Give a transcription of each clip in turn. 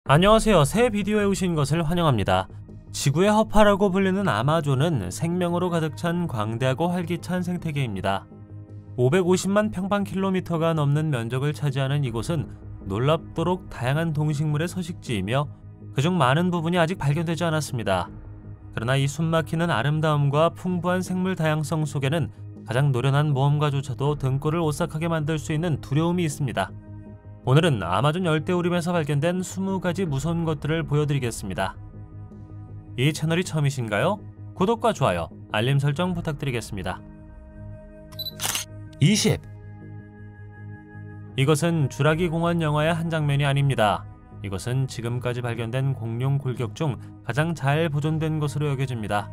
안녕하세요. 새 비디오에 오신 것을 환영합니다. 지구의 허파라고 불리는 아마존은 생명으로 가득 찬 광대하고 활기찬 생태계입니다. 550만 평방킬로미터가 넘는 면적을 차지하는 이곳은 놀랍도록 다양한 동식물의 서식지이며 그중 많은 부분이 아직 발견되지 않았습니다. 그러나 이 숨막히는 아름다움과 풍부한 생물 다양성 속에는 가장 노련한 모험가조차도 등골을 오싹하게 만들 수 있는 두려움이 있습니다. 오늘은 아마존 열대우림에서 발견된 20가지 무서운 것들을 보여드리겠습니다. 이 채널이 처음이신가요? 구독과 좋아요, 알림 설정 부탁드리겠습니다. 20. 이것은 주라기 공원 영화의 한 장면이 아닙니다. 이것은 지금까지 발견된 공룡 골격 중 가장 잘 보존된 것으로 여겨집니다.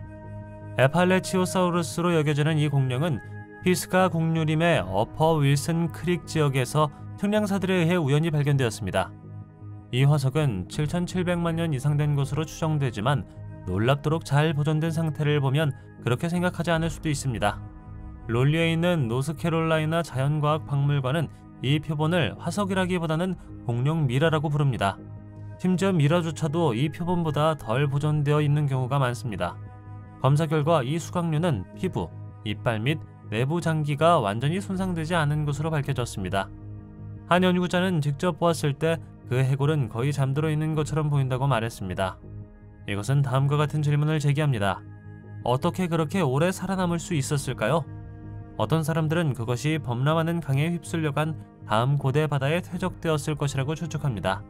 에팔레치오사우루스로 여겨지는 이 공룡은 피스가 국유림의 어퍼 윌슨 크릭 지역에서 측량사들에 의해 우연히 발견되었습니다. 이 화석은 7,700만 년 이상 된 것으로 추정되지만 놀랍도록 잘 보존된 상태를 보면 그렇게 생각하지 않을 수도 있습니다. 롤리에 있는 노스캐롤라이나 자연과학 박물관은 이 표본을 화석이라기보다는 공룡 미라라고 부릅니다. 심지어 미라조차도 이 표본보다 덜 보존되어 있는 경우가 많습니다. 검사 결과 이 수각류는 피부, 이빨 및 내부 장기가 완전히 손상되지 않은 것으로 밝혀졌습니다. 한 연구자는 직접 보았을 때 그 해골은 거의 잠들어 있는 것처럼 보인다고 말했습니다. 이것은 다음과 같은 질문을 제기합니다. 어떻게 그렇게 오래 살아남을 수 있었을까요? 어떤 사람들은 그것이 범람하는 강에 휩쓸려간 다음 고대 바다에 퇴적되었을 것이라고 추측합니다.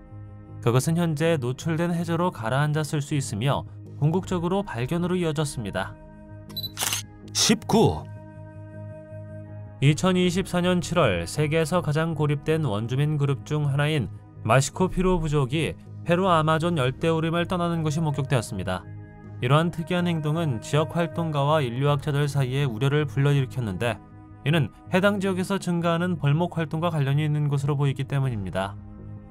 그것은 현재 노출된 해저로 가라앉았을 수 있으며 궁극적으로 발견으로 이어졌습니다. 19. 2024년 7월 세계에서 가장 고립된 원주민 그룹 중 하나인 마시코피로 부족이 페루 아마존 열대우림을 떠나는 것이 목격되었습니다. 이러한 특이한 행동은 지역 활동가와 인류학자들 사이에 우려를 불러일으켰는데 이는 해당 지역에서 증가하는 벌목 활동과 관련이 있는 것으로 보이기 때문입니다.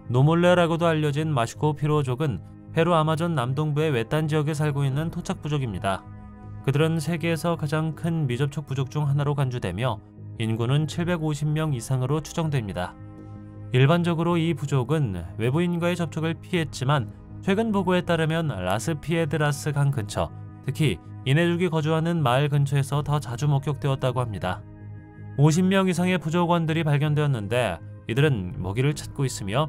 노몰레라고도 알려진 마시코피로족은 페루 아마존 남동부의 외딴 지역에 살고 있는 토착 부족입니다. 그들은 세계에서 가장 큰 미접촉 부족 중 하나로 간주되며 인구는 750명 이상으로 추정됩니다. 일반적으로 이 부족은 외부인과의 접촉을 피했지만 최근 보고에 따르면 라스피에드라스 강 근처, 특히 이네족이 거주하는 마을 근처에서 더 자주 목격되었다고 합니다. 50명 이상의 부족원들이 발견되었는데 이들은 먹이를 찾고 있으며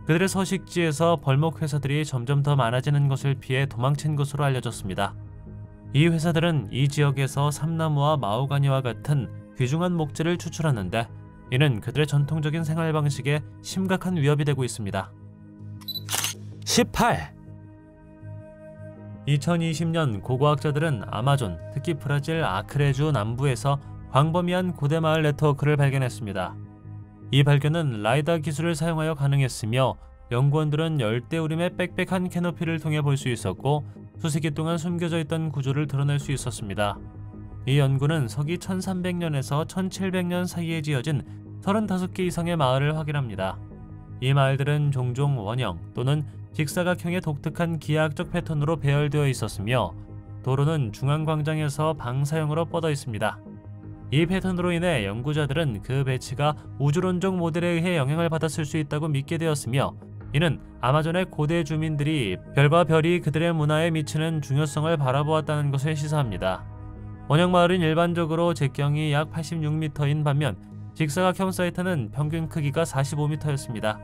그들의 서식지에서 벌목 회사들이 점점 더 많아지는 것을 피해 도망친 것으로 알려졌습니다. 이 회사들은 이 지역에서 삼나무와 마호가니와 같은 귀중한 목재를 추출하는데 이는 그들의 전통적인 생활 방식에 심각한 위협이 되고 있습니다. 18. 2020년 고고학자들은 아마존, 특히 브라질 아크레주 남부에서 광범위한 고대 마을 네트워크를 발견했습니다. 이 발견은 라이다 기술을 사용하여 가능했으며 연구원들은 열대우림의 빽빽한 캐노피를 통해 볼 수 있었고 수세기 동안 숨겨져 있던 구조를 드러낼 수 있었습니다. 이 연구는 서기 1300년에서 1700년 사이에 지어진 35개 이상의 마을을 확인합니다. 이 마을들은 종종 원형 또는 직사각형의 독특한 기하학적 패턴으로 배열되어 있었으며 도로는 중앙광장에서 방사형으로 뻗어 있습니다. 이 패턴으로 인해 연구자들은 그 배치가 우주론적 모델에 의해 영향을 받았을 수 있다고 믿게 되었으며 이는 아마존의 고대 주민들이 별과 별이 그들의 문화에 미치는 중요성을 바라보았다는 것을 시사합니다. 원형 마을은 일반적으로 직경이 약 86m인 반면 직사각형 사이트는 평균 크기가 45m였습니다.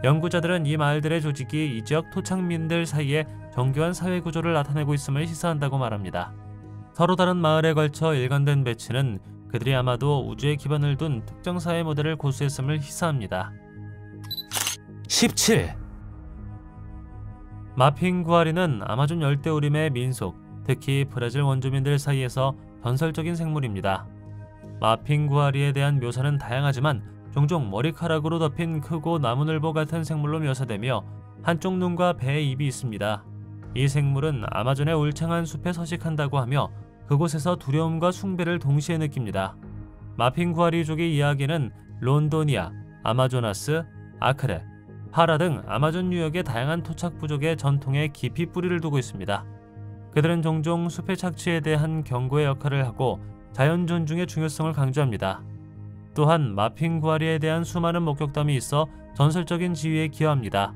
연구자들은 이 마을들의 조직이 이 지역 토착민들 사이에 정교한 사회 구조를 나타내고 있음을 시사한다고 말합니다. 서로 다른 마을에 걸쳐 일관된 배치는 그들이 아마도 우주에 기반을 둔 특정 사회 모델을 고수했음을 시사합니다. 17. 마핑구아리는 아마존 열대우림의 민속, 특히 브라질 원주민들 사이에서 전설적인 생물입니다. 마핑구아리에 대한 묘사는 다양하지만 종종 머리카락으로 덮인 크고 나무늘보 같은 생물로 묘사되며 한쪽 눈과 배에 입이 있습니다. 이 생물은 아마존의 울창한 숲에 서식한다고 하며 그곳에서 두려움과 숭배를 동시에 느낍니다. 마핑구아리족의 이야기는 론도니아, 아마조나스, 아크레, 파라 등 아마존 유역의 다양한 토착 부족의 전통에 깊이 뿌리를 두고 있습니다. 그들은 종종 숲의 착취에 대한 경고의 역할을 하고 자연 존중의 중요성을 강조합니다. 또한 마핑구아리에 대한 수많은 목격담이 있어 전설적인 지위에 기여합니다.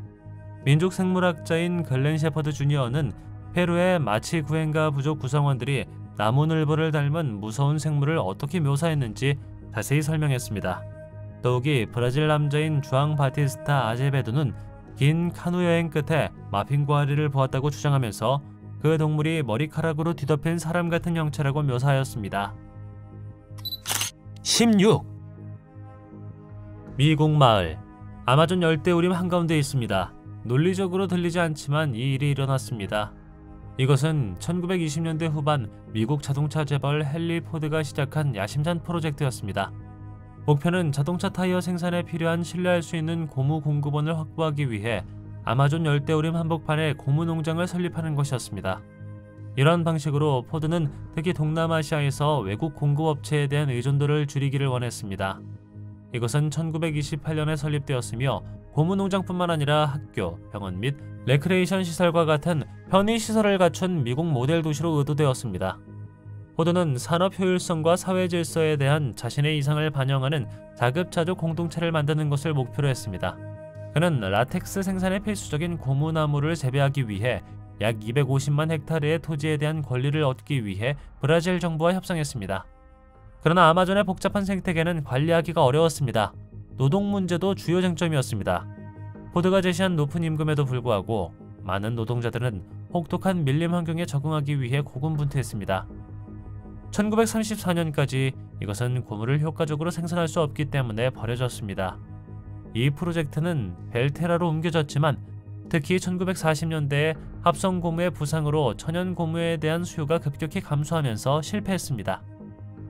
민족 생물학자인 글렌 셰퍼드 주니어는 페루의 마치 구엔가 부족 구성원들이 나무늘보를 닮은 무서운 생물을 어떻게 묘사했는지 자세히 설명했습니다. 더욱이 브라질 남자인 주앙 바티스타 아제베도는 긴 카누 여행 끝에 마핑고아리를 보았다고 주장하면서 그 동물이 머리카락으로 뒤덮인 사람 같은 형체라고 묘사하였습니다. 16. 미국 마을. 아마존 열대우림 한가운데 있습니다. 논리적으로 들리지 않지만 이 일이 일어났습니다. 이것은 1920년대 후반 미국 자동차 재벌 헨리 포드가 시작한 야심찬 프로젝트였습니다. 목표는 자동차 타이어 생산에 필요한 신뢰할 수 있는 고무 공급원을 확보하기 위해 아마존 열대우림 한복판에 고무 농장을 설립하는 것이었습니다. 이런 방식으로 포드는 특히 동남아시아에서 외국 공급업체에 대한 의존도를 줄이기를 원했습니다. 이것은 1928년에 설립되었으며 고무 농장뿐만 아니라 학교, 병원 및 레크레이션 시설과 같은 편의시설을 갖춘 미국 모델 도시로 의도되었습니다. 포드는 산업 효율성과 사회 질서에 대한 자신의 이상을 반영하는 자급자족 공동체를 만드는 것을 목표로 했습니다. 그는 라텍스 생산에 필수적인 고무나무를 재배하기 위해 약 250만 헥타르의 토지에 대한 권리를 얻기 위해 브라질 정부와 협상했습니다. 그러나 아마존의 복잡한 생태계는 관리하기가 어려웠습니다. 노동 문제도 주요 쟁점이었습니다. 포드가 제시한 높은 임금에도 불구하고 많은 노동자들은 혹독한 밀림 환경에 적응하기 위해 고군분투했습니다. 1934년까지 이것은 고무를 효과적으로 생산할 수 없기 때문에 버려졌습니다. 이 프로젝트는 벨테라로 옮겨졌지만 특히 1940년대에 합성 고무의 부상으로 천연 고무에 대한 수요가 급격히 감소하면서 실패했습니다.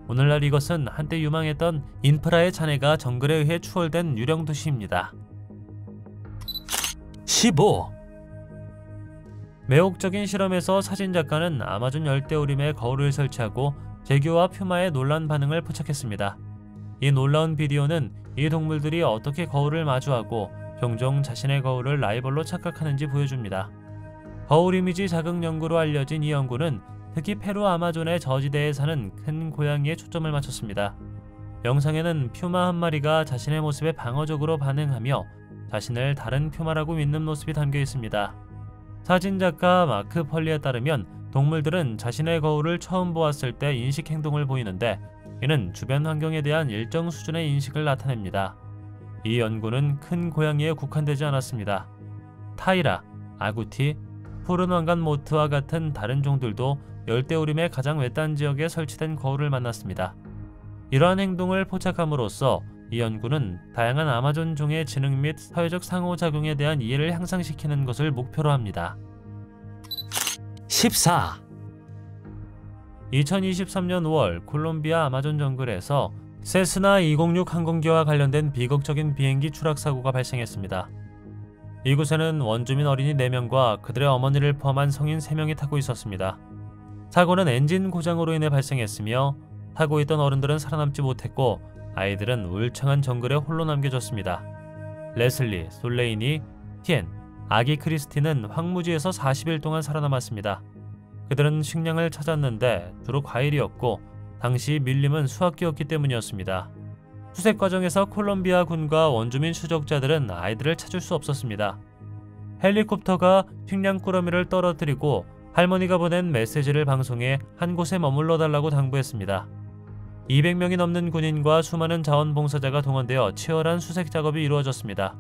오늘날 이것은 한때 유망했던 인프라의 잔해가 정글에 의해 추월된 유령 도시입니다. 15. 매혹적인 실험에서 사진작가는 아마존 열대우림에 거울을 설치하고 제규어와 퓨마의 놀란 반응을 포착했습니다. 이 놀라운 비디오는 이 동물들이 어떻게 거울을 마주하고 종종 자신의 거울을 라이벌로 착각하는지 보여줍니다. 거울 이미지 자극 연구로 알려진 이 연구는 특히 페루 아마존의 저지대에 사는 큰 고양이에 초점을 맞췄습니다. 영상에는 퓨마 한 마리가 자신의 모습에 방어적으로 반응하며 자신을 다른 퓨마라고 믿는 모습이 담겨 있습니다. 사진작가 마크 펄리에 따르면 동물들은 자신의 거울을 처음 보았을 때 인식 행동을 보이는데 이는 주변 환경에 대한 일정 수준의 인식을 나타냅니다. 이 연구는 큰 고양이에 국한되지 않았습니다. 타이라, 아구티, 푸른 왕관 모트와 같은 다른 종들도 열대우림의 가장 외딴 지역에 설치된 거울을 만났습니다. 이러한 행동을 포착함으로써 이 연구는 다양한 아마존 종의 지능 및 사회적 상호작용에 대한 이해를 향상시키는 것을 목표로 합니다. 14. 2023년 5월 콜롬비아 아마존 정글에서 세스나 206 항공기와 관련된 비극적인 비행기 추락 사고가 발생했습니다. 이곳에는 원주민 어린이 4명과 그들의 어머니를 포함한 성인 3명이 타고 있었습니다. 사고는 엔진 고장으로 인해 발생했으며 타고 있던 어른들은 살아남지 못했고 아이들은 울창한 정글에 홀로 남겨졌습니다. 레슬리, 솔레이니, 티엔, 아기 크리스티는 황무지에서 40일 동안 살아남았습니다. 그들은 식량을 찾았는데 주로 과일이었고 당시 밀림은 수학기였기 때문이었습니다. 수색 과정에서 콜롬비아 군과 원주민 추적자들은 아이들을 찾을 수 없었습니다. 헬리콥터가 식량 꾸러미를 떨어뜨리고 할머니가 보낸 메시지를 방송해 한 곳에 머물러 달라고 당부했습니다. 200명이 넘는 군인과 수많은 자원봉사자가 동원되어 치열한 수색 작업이 이루어졌습니다.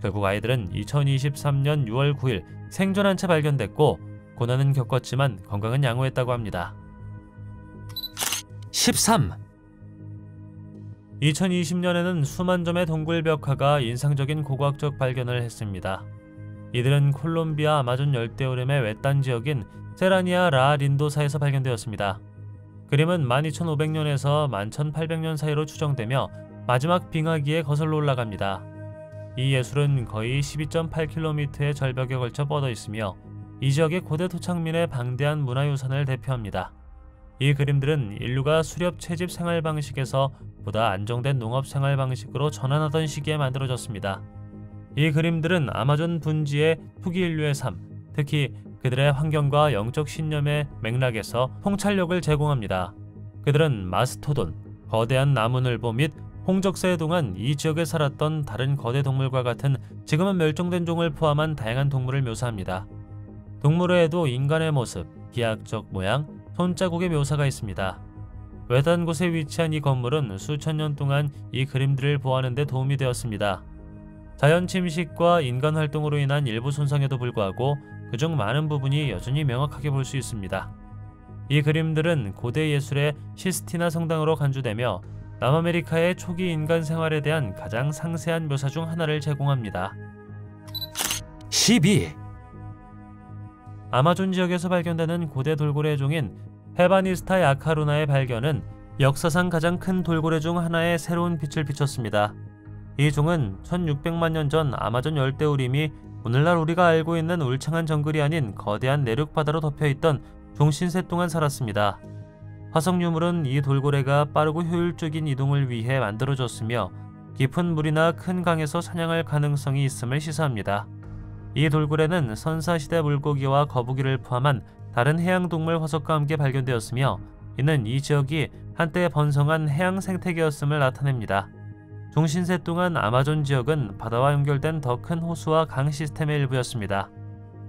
결국 아이들은 2023년 6월 9일 생존한 채 발견됐고 고난은 겪었지만 건강은 양호했다고 합니다. 13. 2020년에는 수만 점의 동굴 벽화가 인상적인 고고학적 발견을 했습니다. 이들은 콜롬비아 아마존 열대우림의 외딴 지역인 세라니아 라 린도사에서 발견되었습니다. 그림은 12,500년에서 11,800년 사이로 추정되며 마지막 빙하기에 거슬러 올라갑니다. 이 예술은 거의 12.8km의 절벽에 걸쳐 뻗어 있으며 이 지역의 고대 토착민의 방대한 문화유산을 대표합니다. 이 그림들은 인류가 수렵 채집 생활 방식에서 보다 안정된 농업 생활 방식으로 전환하던 시기에 만들어졌습니다. 이 그림들은 아마존 분지의 후기 인류의 삶, 특히 그들의 환경과 영적 신념의 맥락에서 통찰력을 제공합니다. 그들은 마스토돈, 거대한 나무늘보 및 홍적세의 동안 이 지역에 살았던 다른 거대 동물과 같은 지금은 멸종된 종을 포함한 다양한 동물을 묘사합니다. 동물에도 인간의 모습, 기하학적 모양, 손자국의 묘사가 있습니다. 외딴 곳에 위치한 이 건물은 수천 년 동안 이 그림들을 보호하는 데 도움이 되었습니다. 자연 침식과 인간 활동으로 인한 일부 손상에도 불구하고 그중 많은 부분이 여전히 명확하게 볼 수 있습니다. 이 그림들은 고대 예술의 시스티나 성당으로 간주되며 남아메리카의 초기 인간 생활에 대한 가장 상세한 묘사 중 하나를 제공합니다. 12. 아마존 지역에서 발견되는 고대 돌고래 종인 헤바니스타 야카루나의 발견은 역사상 가장 큰 돌고래 중 하나에 새로운 빛을 비췄습니다. 이 종은 1600만 년 전 아마존 열대우림이 오늘날 우리가 알고 있는 울창한 정글이 아닌 거대한 내륙 바다로 덮여있던 종신세 동안 살았습니다. 화석 유물은 이 돌고래가 빠르고 효율적인 이동을 위해 만들어졌으며 깊은 물이나 큰 강에서 사냥할 가능성이 있음을 시사합니다. 이 돌고래는 선사시대 물고기와 거북이를 포함한 다른 해양동물 화석과 함께 발견되었으며 이는 이 지역이 한때 번성한 해양 생태계였음을 나타냅니다. 종신세 동안 아마존 지역은 바다와 연결된 더 큰 호수와 강 시스템의 일부였습니다.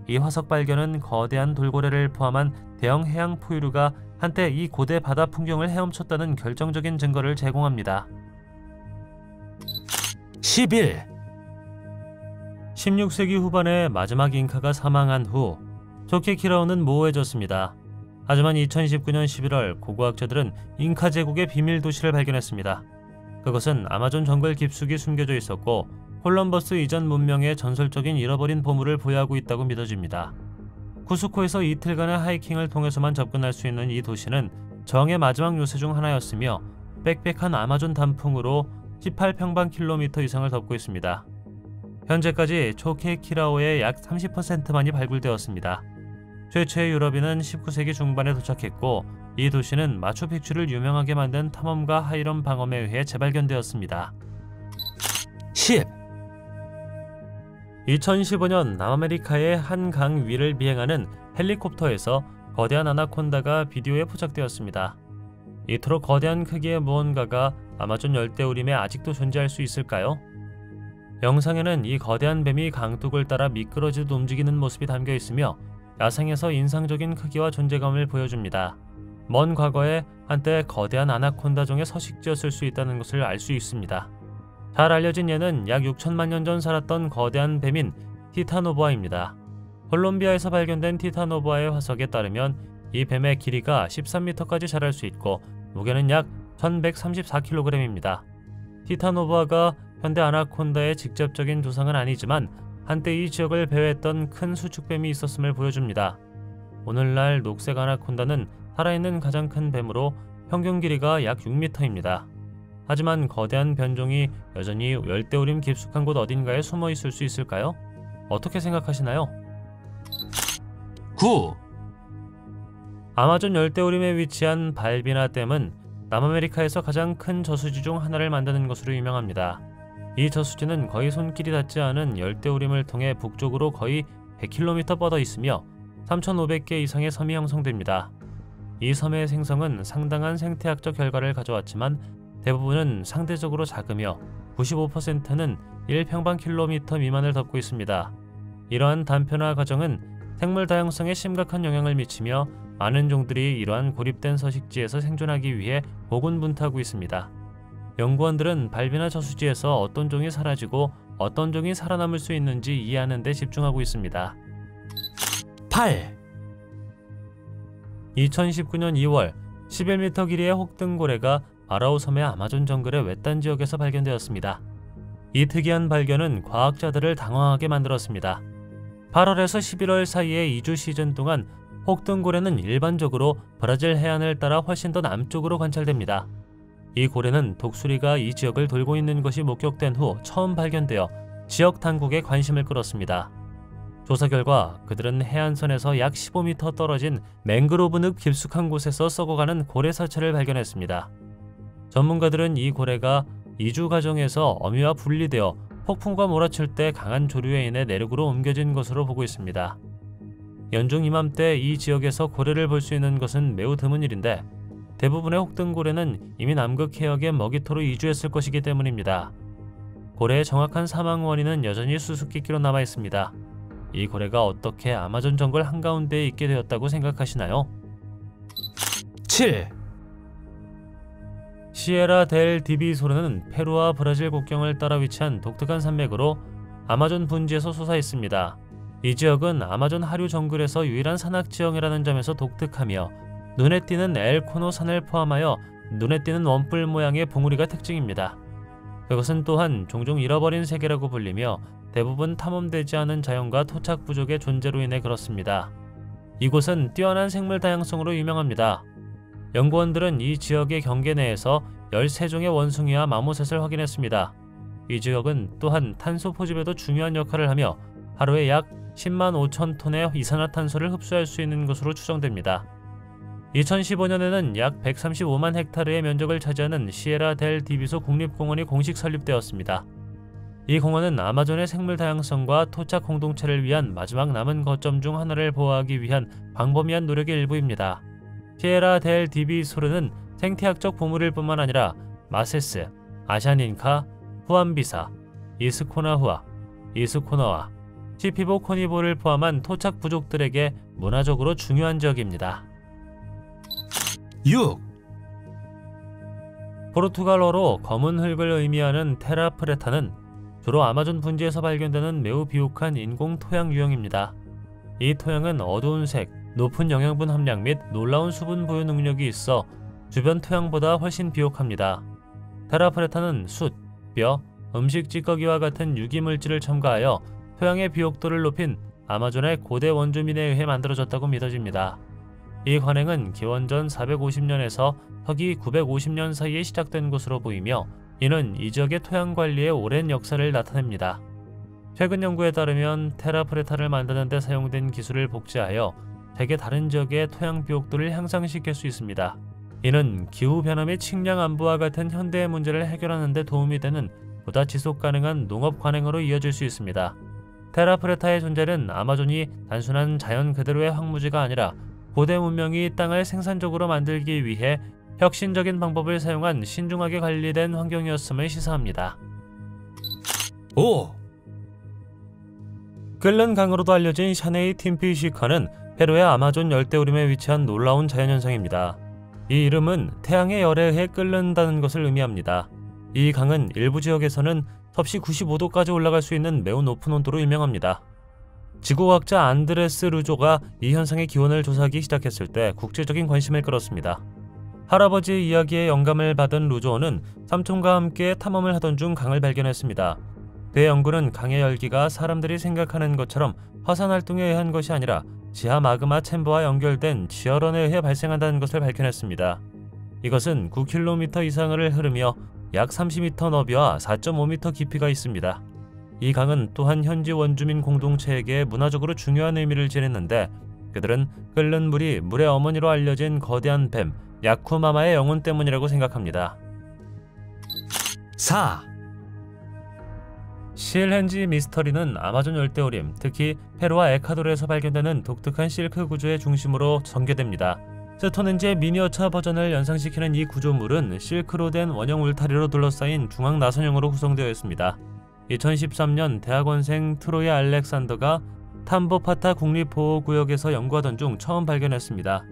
이 화석 발견은 거대한 돌고래를 포함한 대형 해양 포유류가 한때 이 고대 바다 풍경을 헤엄쳤다는 결정적인 증거를 제공합니다. 11. 16세기 후반에 마지막 잉카가 사망한 후 초케키라오는 모호해졌습니다. 하지만 2019년 11월 고고학자들은 잉카 제국의 비밀 도시를 발견했습니다. 그것은 아마존 정글 깊숙이 숨겨져 있었고 콜럼버스 이전 문명의 전설적인 잃어버린 보물을 보유하고 있다고 믿어집니다. 쿠스코에서 이틀간의 하이킹을 통해서만 접근할 수 있는 이 도시는 정의 마지막 요새 중 하나였으며 빽빽한 아마존 단풍으로 18평방킬로미터 이상을 덮고 있습니다. 현재까지 초케키라오의 약 30%만이 발굴되었습니다. 최초의 유럽인은 19세기 중반에 도착했고 이 도시는 마추픽추를 유명하게 만든 탐험가 하이럼 방엄에 의해 재발견되었습니다. 10. 2015년 남아메리카의 한 강 위를 비행하는 헬리콥터에서 거대한 아나콘다가 비디오에 포착되었습니다. 이토록 거대한 크기의 무언가가 아마존 열대우림에 아직도 존재할 수 있을까요? 영상에는 이 거대한 뱀이 강둑을 따라 미끄러지듯 움직이는 모습이 담겨 있으며 야생에서 인상적인 크기와 존재감을 보여줍니다. 먼 과거에 한때 거대한 아나콘다종의 서식지였을 수 있다는 것을 알 수 있습니다. 잘 알려진 예는 약 6천만 년 전 살았던 거대한 뱀인 티타노보아입니다. 콜롬비아에서 발견된 티타노보아의 화석에 따르면 이 뱀의 길이가 13m까지 자랄 수 있고 무게는 약 1134kg입니다. 티타노보아가 현대 아나콘다의 직접적인 조상은 아니지만 한때 이 지역을 배회했던 큰 수축뱀이 있었음을 보여줍니다. 오늘날 녹색 아나콘다는 살아있는 가장 큰 뱀으로 평균 길이가 약 6m입니다. 하지만 거대한 변종이 여전히 열대우림 깊숙한 곳 어딘가에 숨어 있을 수 있을까요? 어떻게 생각하시나요? 9. 아마존 열대우림에 위치한 발비나 댐은 남아메리카에서 가장 큰 저수지 중 하나를 만드는 것으로 유명합니다. 이 저수지는 거의 손길이 닿지 않은 열대우림을 통해 북쪽으로 거의 100km 뻗어 있으며 3,500개 이상의 섬이 형성됩니다. 이 섬의 생성은 상당한 생태학적 결과를 가져왔지만 대부분은 상대적으로 작으며 95%는 1평방킬로미터 미만을 덮고 있습니다. 이러한 단편화 과정은 생물 다양성에 심각한 영향을 미치며 많은 종들이 이러한 고립된 서식지에서 생존하기 위해 고군분투하고 있습니다. 연구원들은 발비나 저수지에서 어떤 종이 사라지고 어떤 종이 살아남을 수 있는지 이해하는 데 집중하고 있습니다. 8. 2019년 2월 11m 길이의 혹등고래가 아라우 섬의 아마존 정글의 외딴 지역에서 발견되었습니다. 이 특이한 발견은 과학자들을 당황하게 만들었습니다. 8월에서 11월 사이의 2주 시즌 동안 혹등고래는 일반적으로 브라질 해안을 따라 훨씬 더 남쪽으로 관찰됩니다. 이 고래는 독수리가 이 지역을 돌고 있는 것이 목격된 후 처음 발견되어 지역 당국의 관심을 끌었습니다. 조사 결과 그들은 해안선에서 약 15m 떨어진 맹그로브 늪 깊숙한 곳에서 썩어가는 고래 사체를 발견했습니다. 전문가들은 이 고래가 이주 과정에서 어미와 분리되어 폭풍과 몰아칠 때 강한 조류에 인해 내륙으로 옮겨진 것으로 보고 있습니다. 연중 이맘때 이 지역에서 고래를 볼 수 있는 것은 매우 드문 일인데 대부분의 혹등고래는 이미 남극 해역의 먹이토로 이주했을 것이기 때문입니다. 고래의 정확한 사망 원인은 여전히 수수께끼로 남아 있습니다. 이 고래가 어떻게 아마존 정글 한가운데에 있게 되었다고 생각하시나요? 7, 시에라 델 디비소르는 페루와 브라질 국경을 따라 위치한 독특한 산맥으로 아마존 분지에서 솟아있습니다. 이 지역은 아마존 하류 정글에서 유일한 산악 지형이라는 점에서 독특하며 눈에 띄는 엘코노 산을 포함하여 눈에 띄는 원뿔 모양의 봉우리가 특징입니다. 그것은 또한 종종 잃어버린 세계라고 불리며 대부분 탐험되지 않은 자연과 토착 부족의 존재로 인해 그렇습니다. 이곳은 뛰어난 생물 다양성으로 유명합니다. 연구원들은 이 지역의 경계 내에서 13종의 원숭이와 마모셋을 확인했습니다. 이 지역은 또한 탄소 포집에도 중요한 역할을 하며 하루에 약 10만 5천 톤의 이산화탄소를 흡수할 수 있는 것으로 추정됩니다. 2015년에는 약 135만 헥타르의 면적을 차지하는 시에라 델 디비소 국립공원이 공식 설립되었습니다. 이 공원은 아마존의 생물 다양성과 토착 공동체를 위한 마지막 남은 거점 중 하나를 보호하기 위한 광범위한 노력의 일부입니다. 시에라 델 디비소르는 생태학적 보물일 뿐만 아니라 마세스, 아샤닌카, 후안비사, 이스코나후아, 이스코나와, 시피보 코니보를 포함한 토착 부족들에게 문화적으로 중요한 지역입니다. 6, 포르투갈어로 검은 흙을 의미하는 테라 프레타는 주로 아마존 분지에서 발견되는 매우 비옥한 인공 토양 유형입니다. 이 토양은 어두운 색, 높은 영양분 함량 및 놀라운 수분 보유 능력이 있어 주변 토양보다 훨씬 비옥합니다. 테라 프레타는 숯, 뼈, 음식 찌꺼기와 같은 유기물질을 첨가하여 토양의 비옥도를 높인 아마존의 고대 원주민에 의해 만들어졌다고 믿어집니다. 이 관행은 기원전 450년에서 서기 950년 사이에 시작된 것으로 보이며 이는 이 지역의 토양 관리의 오랜 역사를 나타냅니다. 최근 연구에 따르면 테라 프레타를 만드는 데 사용된 기술을 복제하여 세계 다른 지역의 토양 비옥도를 향상시킬 수 있습니다. 이는 기후변화 및 식량 안보와 같은 현대의 문제를 해결하는 데 도움이 되는 보다 지속 가능한 농업 관행으로 이어질 수 있습니다. 테라 프레타의 존재는 아마존이 단순한 자연 그대로의 황무지가 아니라 고대 문명이 땅을 생산적으로 만들기 위해 혁신적인 방법을 사용한 신중하게 관리된 환경이었음을 시사합니다. 5, 끓는 강으로도 알려진 샤네이 팀피시카는 페루의 아마존 열대우림에 위치한 놀라운 자연현상입니다. 이 이름은 태양의 열에 의해 끓는다는 것을 의미합니다. 이 강은 일부 지역에서는 섭씨 95도까지 올라갈 수 있는 매우 높은 온도로 유명합니다. 지구과학자 안드레스 르조가 이 현상의 기원을 조사하기 시작했을 때 국제적인 관심을 끌었습니다. 할아버지의 이야기에 영감을 받은 루조어는 삼촌과 함께 탐험을 하던 중 강을 발견했습니다. 그의 연구는 강의 열기가 사람들이 생각하는 것처럼 화산 활동에 의한 것이 아니라 지하 마그마 챔버와 연결된 지열원에 의해 발생한다는 것을 밝혀냈습니다. 이것은 9km 이상을 흐르며 약 30m 너비와 4.5m 깊이가 있습니다. 이 강은 또한 현지 원주민 공동체에게 문화적으로 중요한 의미를 지녔는데 그들은 끓는 물이 물의 어머니로 알려진 거대한 뱀 야쿠마마의 영혼 때문이라고 생각합니다. 4, 실헨지 미스터리는 아마존 열대우림, 특히 페루와 에콰도르에서 발견되는 독특한 실크 구조의 중심으로 전개됩니다. 스톤헨지의 미니어처 버전을 연상시키는 이 구조물은 실크로 된 원형 울타리로 둘러싸인 중앙 나선형으로 구성되어 있습니다. 2013년 대학원생 트로이 알렉산더가 탐보파타 국립보호구역에서 연구하던 중 처음 발견했습니다.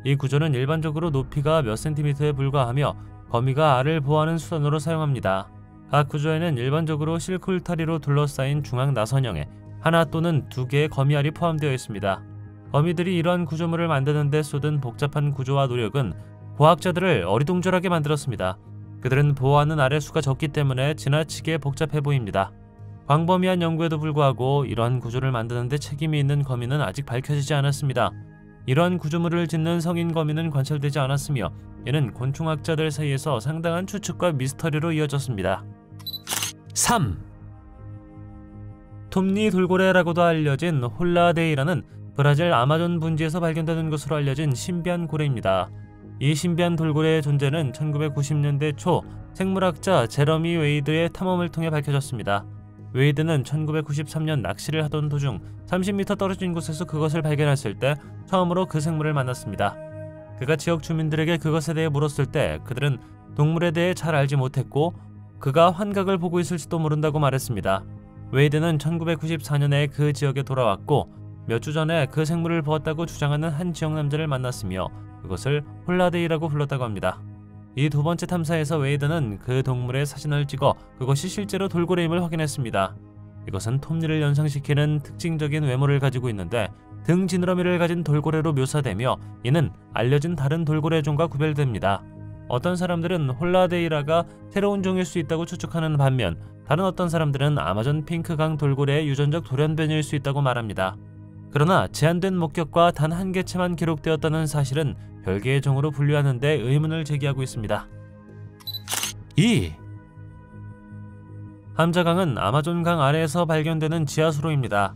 이 구조는 일반적으로 높이가 몇 센티미터에 불과하며 거미가 알을 보호하는 수단으로 사용합니다. 각 구조에는 일반적으로 실크 울타리로 둘러싸인 중앙 나선형에 하나 또는 두 개의 거미알이 포함되어 있습니다. 거미들이 이러한 구조물을 만드는 데 쏟은 복잡한 구조와 노력은 과학자들을 어리둥절하게 만들었습니다. 그들은 보호하는 알의 수가 적기 때문에 지나치게 복잡해 보입니다. 광범위한 연구에도 불구하고 이러한 구조를 만드는 데 책임이 있는 거미는 아직 밝혀지지 않았습니다. 이러한 구조물을 짓는 성인 거미는 관찰되지 않았으며 이는 곤충학자들 사이에서 상당한 추측과 미스터리로 이어졌습니다. 3, 톱니 돌고래라고도 알려진 홀라데이라는 브라질 아마존 분지에서 발견되는 것으로 알려진 신비한 고래입니다. 이 신비한 돌고래의 존재는 1990년대 초 생물학자 제러미 웨이드의 탐험을 통해 밝혀졌습니다. 웨이드는 1993년 낚시를 하던 도중 30m 떨어진 곳에서 그것을 발견했을 때 처음으로 그 생물을 만났습니다. 그가 지역 주민들에게 그것에 대해 물었을 때 그들은 동물에 대해 잘 알지 못했고 그가 환각을 보고 있을지도 모른다고 말했습니다. 웨이드는 1994년에 그 지역에 돌아왔고 몇 주 전에 그 생물을 보았다고 주장하는 한 지역 남자를 만났으며 그것을 홀라데이라고 불렀다고 합니다. 이 두 번째 탐사에서 웨이드는 그 동물의 사진을 찍어 그것이 실제로 돌고래임을 확인했습니다. 이것은 톱니를 연상시키는 특징적인 외모를 가지고 있는데 등 지느러미를 가진 돌고래로 묘사되며 이는 알려진 다른 돌고래 종과 구별됩니다. 어떤 사람들은 홀라데이라가 새로운 종일 수 있다고 추측하는 반면 다른 어떤 사람들은 아마존 핑크강 돌고래의 유전적 돌연변일 수 있다고 말합니다. 그러나 제한된 목격과 단 한 개체만 기록되었다는 사실은 별개의 종으로 분류하는 데 의문을 제기하고 있습니다. 2. 함자강은 아마존강 아래에서 발견되는 지하수로입니다.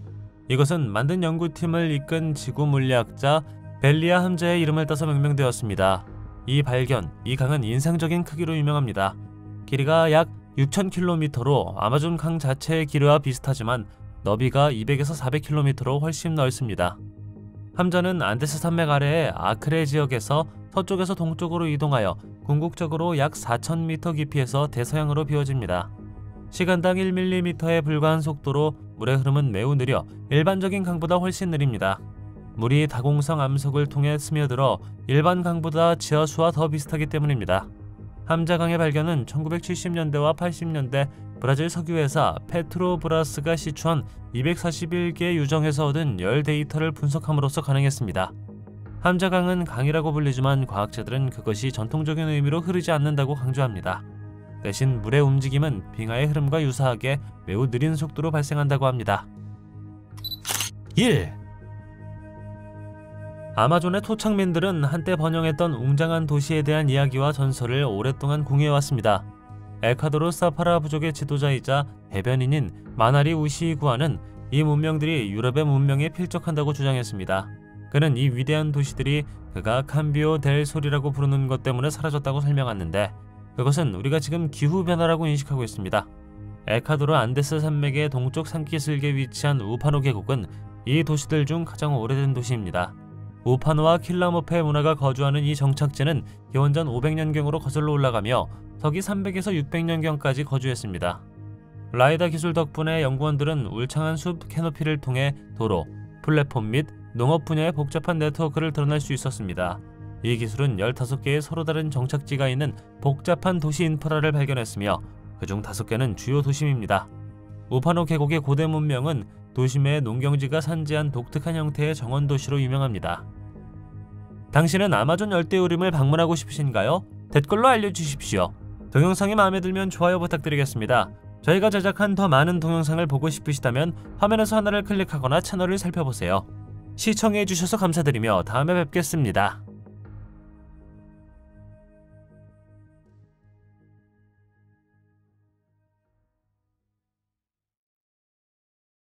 이것은 만든 연구팀을 이끈 지구 물리학자 벨리아 함자의 이름을 따서命名되었습니다. 이 강은 인상적인 크기로 유명합니다. 길이가 약 6,000km로 아마존 강 자체의 길이와 비슷하지만 너비가 200에서 400km로 훨씬 넓습니다. 함자는 안데스 산맥 아래의 아크레 지역에서 서쪽에서 동쪽으로 이동하여 궁극적으로 약 4,000m 깊이에서 대서양으로 비워집니다. 시간당 1mm에 불과한 속도로 물의 흐름은 매우 느려 일반적인 강보다 훨씬 느립니다. 물이 다공성 암석을 통해 스며들어 일반 강보다 지하수와 더 비슷하기 때문입니다. 함자강의 발견은 1970년대와 80년대 브라질 석유회사 페트로브라스가 시추한 241개 유정에서 얻은 열 데이터를 분석함으로써 가능했습니다. 함자강은 강이라고 불리지만 과학자들은 그것이 전통적인 의미로 흐르지 않는다고 강조합니다. 대신 물의 움직임은 빙하의 흐름과 유사하게 매우 느린 속도로 발생한다고 합니다. 1. 아마존의 토착민들은 한때 번영했던 웅장한 도시에 대한 이야기와 전설을 오랫동안 공유해왔습니다. 에콰도르 사파라 부족의 지도자이자 해변인인 마나리 우시이구아는 이 문명들이 유럽의 문명에 필적한다고 주장했습니다. 그는 이 위대한 도시들이 그가 캄비오 델 솔이라고 부르는 것 때문에 사라졌다고 설명하는데 그것은 우리가 지금 기후변화라고 인식하고 있습니다. 에콰도르 안데스 산맥의 동쪽 산기슭에 위치한 우파노 계곡은 이 도시들 중 가장 오래된 도시입니다. 우파노와 킬라모페 문화가 거주하는 이 정착지는 기원전 500년경으로 거슬러 올라가며 서기 300에서 600년경까지 거주했습니다. 라이다 기술 덕분에 연구원들은 울창한 숲 캐노피를 통해 도로, 플랫폼 및 농업 분야의 복잡한 네트워크를 드러낼 수 있었습니다. 이 기술은 15개의 서로 다른 정착지가 있는 복잡한 도시 인프라를 발견했으며 그중 5개는 주요 도심입니다. 우파노 계곡의 고대 문명은 도심의 농경지가 산재한 독특한 형태의 정원 도시로 유명합니다. 당신은 아마존 열대우림을 방문하고 싶으신가요? 댓글로 알려주십시오. 동영상이 마음에 들면 좋아요 부탁드리겠습니다. 저희가 제작한 더 많은 동영상을 보고 싶으시다면 화면에서 하나를 클릭하거나 채널을 살펴보세요. 시청해주셔서 감사드리며 다음에 뵙겠습니다.